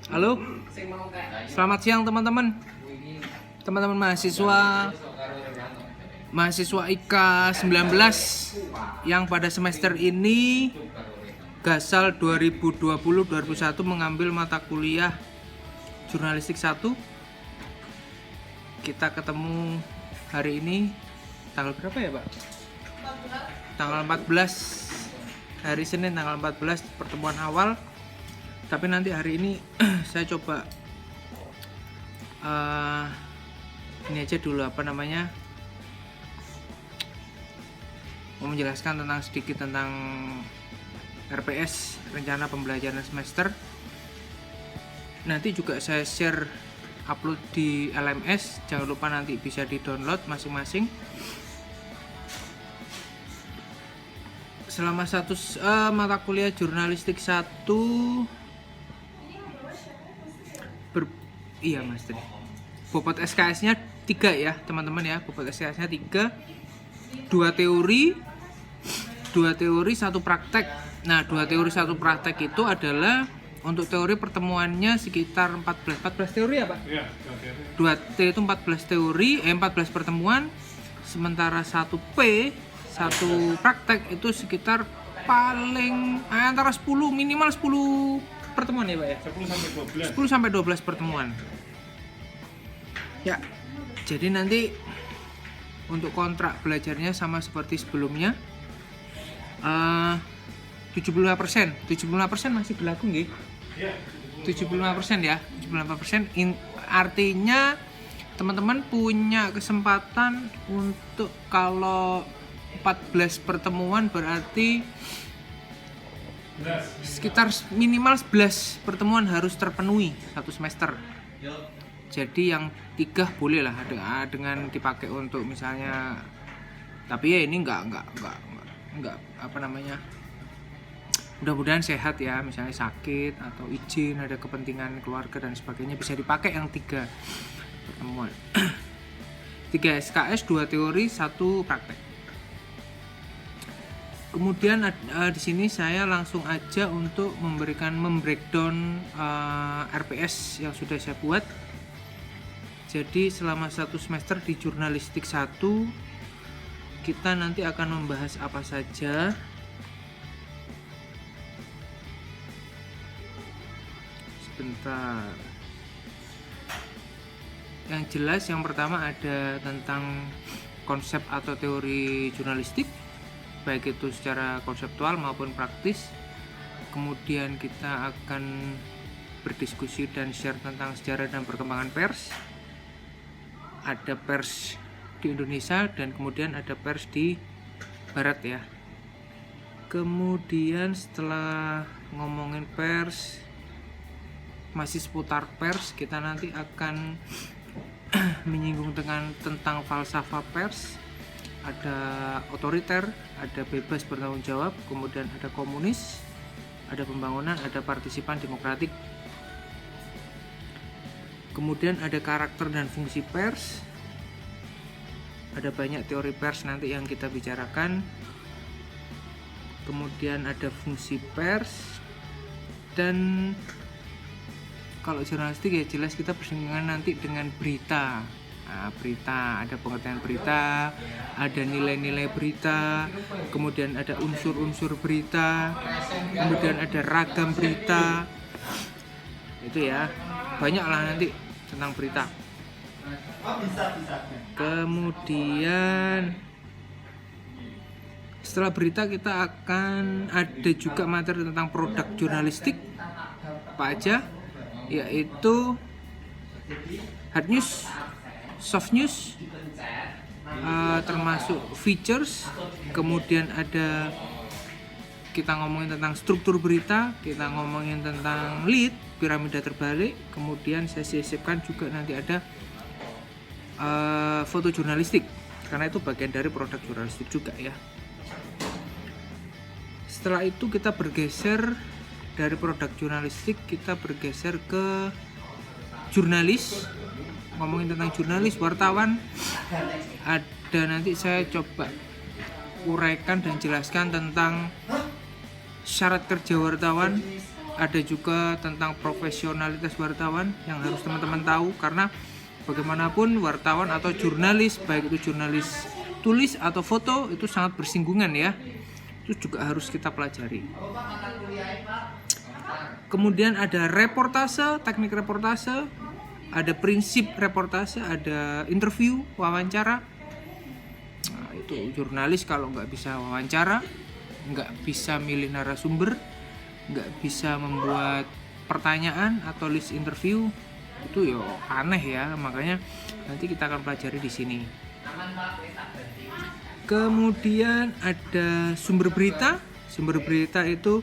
Halo, selamat siang teman-teman. Teman-teman mahasiswa IK 19 yang pada semester ini Gasal 2020-2021 mengambil mata kuliah Jurnalistik 1. Kita ketemu hari ini tanggal berapa ya, Pak? Tanggal 14, hari Senin tanggal 14, pertemuan awal. Tapi nanti hari ini saya coba ini aja dulu mau menjelaskan sedikit tentang RPS, rencana pembelajaran semester. Nanti juga saya share upload di LMS, jangan lupa nanti bisa di download masing-masing. Selama mata kuliah jurnalistik 1 iya Mas tadi. Bobot SKS-nya 3 ya, teman-teman ya. Bobot SKS-nya 3. 2 teori, 1 praktek. Nah, 2 teori 1 praktek itu adalah untuk teori pertemuannya sekitar 14 teori ya, Pak? Iya, 2 T itu 14 teori, 14 pertemuan. Sementara 1P, 1 praktek itu sekitar paling antara 10, minimal 10 pertemuan ya, Pak ya? 10 sampai 12 pertemuan. Ya, jadi nanti untuk kontrak belajarnya sama seperti sebelumnya. 75% masih berlaku nggih? Iya. 75% ya, 75%. Artinya teman-teman punya kesempatan untuk kalau 14 pertemuan berarti sekitar minimal 11 pertemuan harus terpenuhi satu semester. Jadi yang 3 boleh lah dengan dipakai untuk misalnya, tapi ya ini enggak mudah-mudahan sehat ya, misalnya sakit atau izin, ada kepentingan keluarga dan sebagainya, bisa dipakai yang 3 pertemuan. 3 SKS, 2 teori, 1 praktek. Kemudian di sini saya langsung aja untuk membreakdown RPS yang sudah saya buat. Jadi selama 1 semester di jurnalistik 1 kita nanti akan membahas apa saja. Sebentar. Yang jelas yang pertama ada tentang konsep atau teori jurnalistik, baik itu secara konseptual maupun praktis. Kemudian kita akan berdiskusi dan share tentang sejarah dan perkembangan pers. Ada pers di Indonesia dan kemudian ada pers di Barat ya. Kemudian setelah ngomongin pers, masih seputar pers, kita nanti akan menyinggung tentang falsafah pers. Ada otoriter, ada bebas bertanggung jawab, kemudian ada komunis, ada pembangunan, ada partisipan demokratik. Kemudian ada karakter dan fungsi pers. Ada banyak teori pers nanti yang kita bicarakan. Kemudian ada fungsi pers. Dan kalau jurnalistik ya jelas kita bersinggungan nanti dengan berita. Nah, berita, ada pengertian berita, ada nilai-nilai berita, kemudian ada unsur-unsur berita, kemudian ada ragam berita. Itu ya, banyak lah nanti tentang berita. Kemudian setelah berita kita akan ada juga materi tentang produk jurnalistik apa aja, yaitu hard news, soft news, termasuk features. Kemudian ada kita ngomongin tentang struktur berita, kita ngomongin tentang lead, piramida terbalik. Kemudian saya sisipkan juga nanti ada foto jurnalistik, karena itu bagian dari produk jurnalistik juga ya. Setelah itu kita bergeser dari produk jurnalistik, kita bergeser ke jurnalis, ngomongin tentang jurnalis, wartawan. Ada nanti saya coba uraikan dan jelaskan tentang syarat kerja wartawan, ada juga tentang profesionalitas wartawan yang harus teman-teman tahu, karena bagaimanapun wartawan atau jurnalis, baik itu jurnalis tulis atau foto, itu sangat bersinggungan ya. Itu juga harus kita pelajari. Kemudian ada reportase, teknik reportase, ada prinsip reportase, ada interview, wawancara. Nah, itu jurnalis kalau nggak bisa wawancara, nggak bisa milih narasumber, nggak bisa membuat pertanyaan atau list interview, itu ya aneh ya. Makanya nanti kita akan pelajari di sini. Kemudian ada sumber berita. Sumber berita itu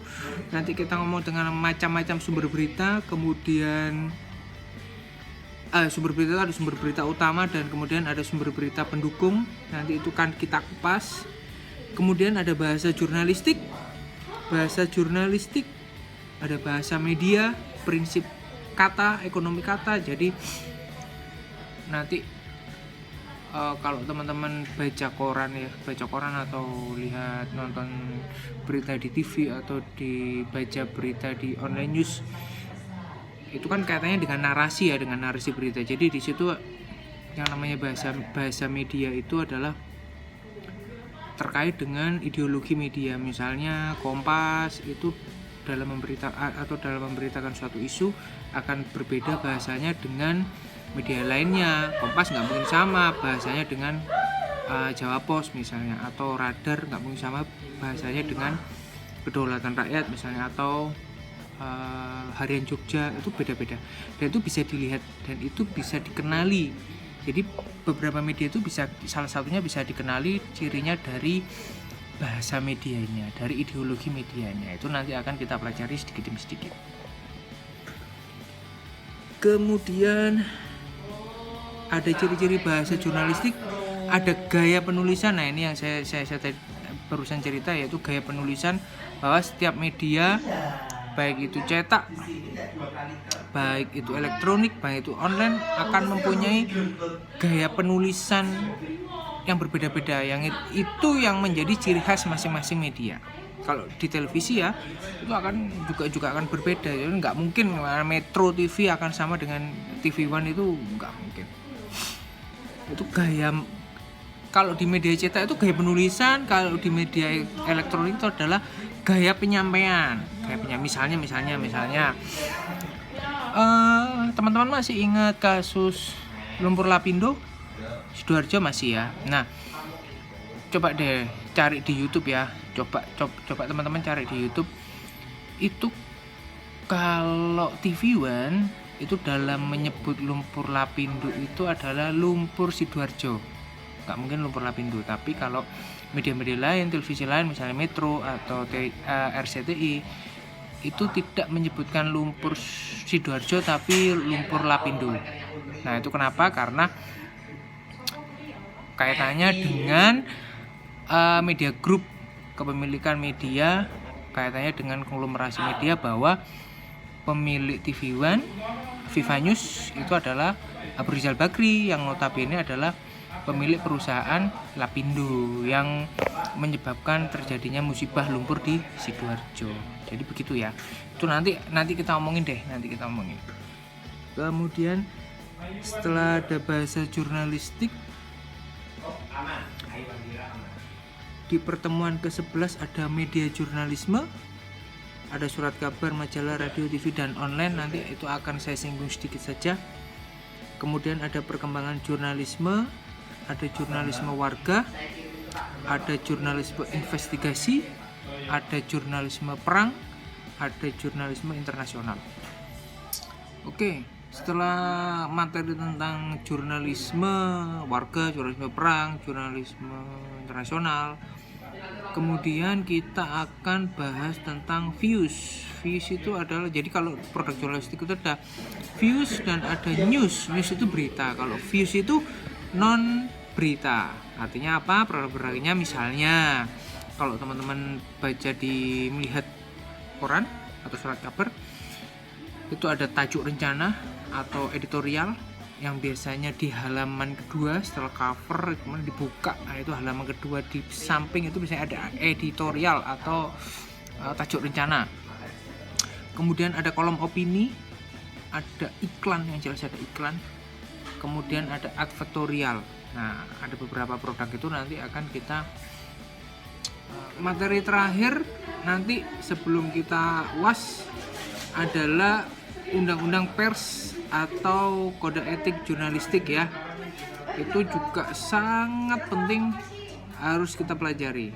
nanti kita ngomong dengan macam-macam sumber berita. Kemudian sumber berita itu ada sumber berita utama dan kemudian ada sumber berita pendukung. Nanti itu kan kita kupas. Kemudian ada bahasa jurnalistik. Bahasa jurnalistik, ada bahasa media, prinsip kata, ekonomi kata. Jadi nanti kalau teman-teman baca koran atau lihat nonton berita di TV atau dibaca berita di online news, itu kan kaitannya dengan narasi ya, dengan narasi berita. Jadi di situ yang namanya bahasa media itu adalah terkait dengan ideologi media. Misalnya Kompas itu dalam memberitakan suatu isu akan berbeda bahasanya dengan media lainnya. Kompas nggak mungkin sama bahasanya dengan Jawa Pos misalnya, atau Radar nggak mungkin sama bahasanya dengan Kedaulatan Rakyat misalnya, atau Harian Jogja. Itu beda-beda dan itu bisa dilihat dan itu bisa dikenali. Jadi beberapa media itu salah satunya bisa dikenali cirinya dari bahasa medianya, dari ideologi medianya. Itu nanti akan kita pelajari sedikit demi sedikit. Kemudian ada ciri-ciri bahasa jurnalistik, ada gaya penulisan. Nah, ini yang saya barusan cerita, yaitu gaya penulisan, bahwa setiap media, baik itu cetak, baik itu elektronik, baik itu online, akan mempunyai gaya penulisan yang berbeda-beda, yang itu yang menjadi ciri khas masing-masing media. Kalau di televisi ya, itu akan juga akan berbeda. Jadi nggak mungkin Metro TV akan sama dengan TV One, itu nggak mungkin. Itu gaya, kalau di media cetak itu gaya penulisan, kalau di media elektronik itu adalah gaya penyampaian. Misalnya teman-teman masih ingat kasus lumpur lapindo Sidoarjo masih ya. Nah, coba deh cari di YouTube ya. Coba teman-teman cari di YouTube. Itu kalau TV One itu dalam menyebut lumpur lapindo itu adalah lumpur Sidoarjo. Nggak mungkin lumpur lapindo. Tapi kalau media-media lain, televisi lain misalnya Metro atau RCTI, itu tidak menyebutkan lumpur Sidoarjo tapi lumpur lapindo. Nah, itu kenapa? Karena kaitannya dengan media group, kepemilikan media, kaitannya dengan konglomerasi media, bahwa pemilik TV One, Viva News, itu adalah Abu Rizal Bakri, yang notabene adalah pemilik perusahaan Lapindo yang menyebabkan terjadinya musibah lumpur di Sidoarjo. Jadi begitu ya. Itu nanti kita omongin deh, Kemudian setelah ada bahasa jurnalistik, di pertemuan ke-11 ada media jurnalisme, ada surat kabar, majalah, radio, TV, dan online. Nanti itu akan saya singgung sedikit saja. Kemudian ada perkembangan jurnalisme, ada jurnalisme warga, ada jurnalisme investigasi, ada jurnalisme perang, ada jurnalisme internasional. Oke, setelah materi tentang jurnalisme warga, jurnalisme perang, jurnalisme internasional, kemudian kita akan bahas tentang views. Views itu adalah, jadi kalau produk jurnalistik itu ada views dan ada news. News itu berita, kalau views itu non berita. Artinya apa? Produk-produknya misalnya kalau teman-teman melihat koran atau surat kabar, itu ada tajuk rencana atau editorial yang biasanya di halaman kedua setelah cover, kemudian dibuka. Nah, itu halaman kedua di samping itu biasanya ada editorial atau tajuk rencana. kemudian ada kolom opini, ada iklan, yang jelas ada iklan, kemudian ada advertorial. Nah, ada beberapa produk itu nanti akan kita materi terakhir nanti sebelum kita UAS adalah undang-undang pers atau kode etik jurnalistik ya. Itu juga sangat penting, harus kita pelajari.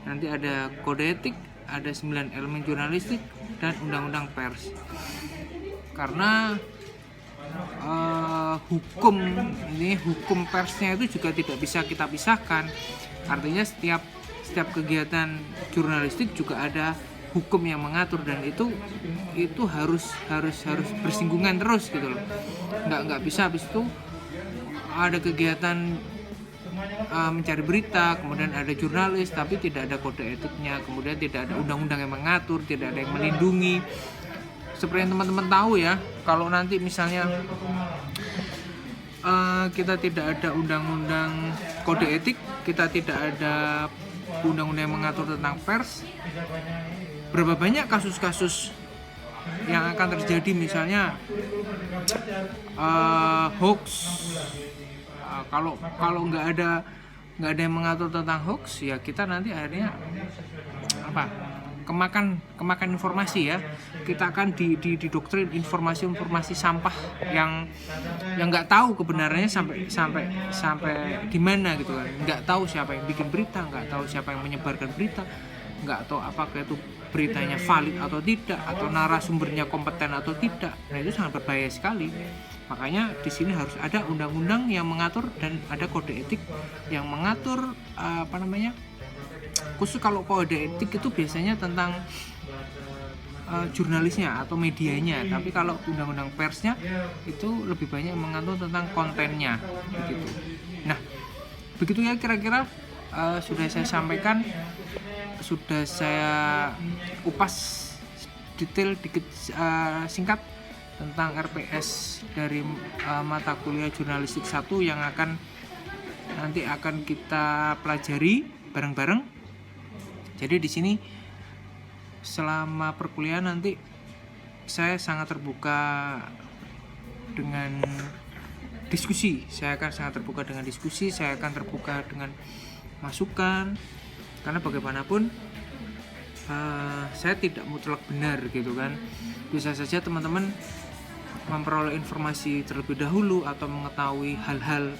Nanti ada kode etik, ada 9 elemen jurnalistik, dan undang-undang pers. Karena hukum persnya itu juga tidak bisa kita pisahkan. Artinya setiap kegiatan jurnalistik juga ada hukum yang mengatur, dan itu harus bersinggungan terus gitu loh. Nggak bisa habis itu ada kegiatan mencari berita, kemudian ada jurnalis tapi tidak ada kode etiknya, kemudian tidak ada undang-undang yang mengatur, tidak ada yang melindungi. Seperti yang teman-teman tahu ya, kalau nanti misalnya kita tidak ada undang-undang kode etik, kita tidak ada undang-undang yang mengatur tentang pers, berapa banyak kasus-kasus yang akan terjadi, misalnya hoax. Kalau nggak ada yang mengatur tentang hoax, ya kita nanti akhirnya kemakan informasi ya. Kita akan didoktrin informasi sampah yang nggak tahu kebenarannya sampai di mana gitu kan. Nggak tahu siapa yang bikin berita, nggak tahu siapa yang menyebarkan berita, nggak tahu apakah itu beritanya valid atau tidak, atau narasumbernya kompeten atau tidak. Nah, itu sangat berbahaya sekali. Makanya di sini harus ada undang-undang yang mengatur dan ada kode etik yang mengatur khusus kalau kode etik itu biasanya tentang jurnalisnya atau medianya, tapi kalau undang-undang persnya itu lebih banyak mengatur tentang kontennya begitu. Nah, begitu ya kira-kira sudah saya sampaikan, sudah saya upas detail dikit singkat tentang RPS dari mata kuliah jurnalistik 1 yang nanti akan kita pelajari bareng-bareng. Jadi di sini selama perkuliahan nanti saya sangat terbuka dengan diskusi. Saya akan sangat terbuka dengan diskusi, saya akan terbuka dengan masukan, karena bagaimanapun saya tidak mutlak benar gitu kan. Bisa saja teman-teman memperoleh informasi terlebih dahulu atau mengetahui hal-hal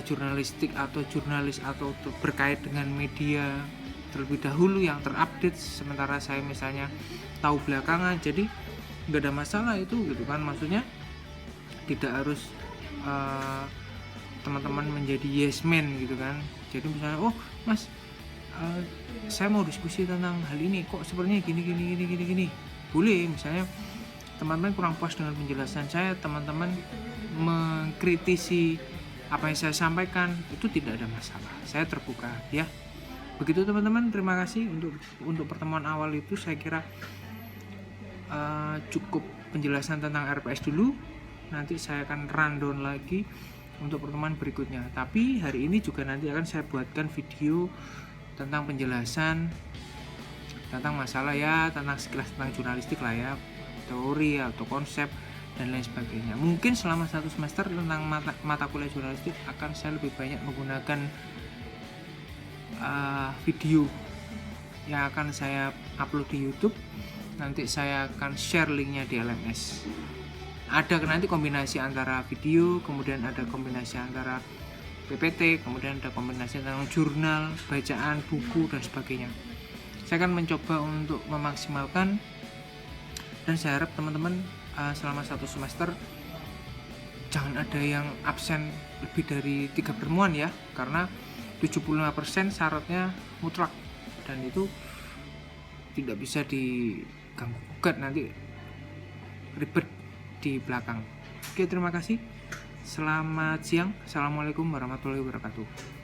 jurnalistik atau jurnalis atau berkait dengan media terlebih dahulu yang terupdate, sementara saya misalnya tahu belakangan. Jadi nggak ada masalah itu gitu kan. Maksudnya tidak harus teman-teman menjadi yes man gitu kan. Jadi misalnya, oh mas, saya mau diskusi tentang hal ini, kok sepertinya gini. Boleh, misalnya teman-teman kurang puas dengan penjelasan saya, teman-teman mengkritisi apa yang saya sampaikan, itu tidak ada masalah, saya terbuka ya. Begitu teman-teman, terima kasih untuk pertemuan awal itu. Saya kira cukup penjelasan tentang RPS dulu, nanti saya akan rundown lagi untuk pertemuan berikutnya. Tapi hari ini juga nanti akan saya buatkan video tentang penjelasan tentang masalah ya, tentang sekilas tentang jurnalistik lah ya, teori atau konsep dan lain sebagainya. Mungkin selama 1 semester tentang mata kuliah jurnalistik akan saya lebih banyak menggunakan video yang akan saya upload di YouTube. Nanti saya akan share linknya di LMS. Ada nanti kombinasi antara video, kemudian ada kombinasi antara PPT, kemudian ada kombinasi tentang jurnal, bacaan, buku dan sebagainya. Saya akan mencoba untuk memaksimalkan, dan saya harap teman-teman selama 1 semester jangan ada yang absen lebih dari 3 pertemuan ya, karena 75% syaratnya mutlak dan itu tidak bisa diganggu gugat, nanti ribet di belakang. Oke, terima kasih. Selamat siang. Assalamualaikum warahmatullahi wabarakatuh.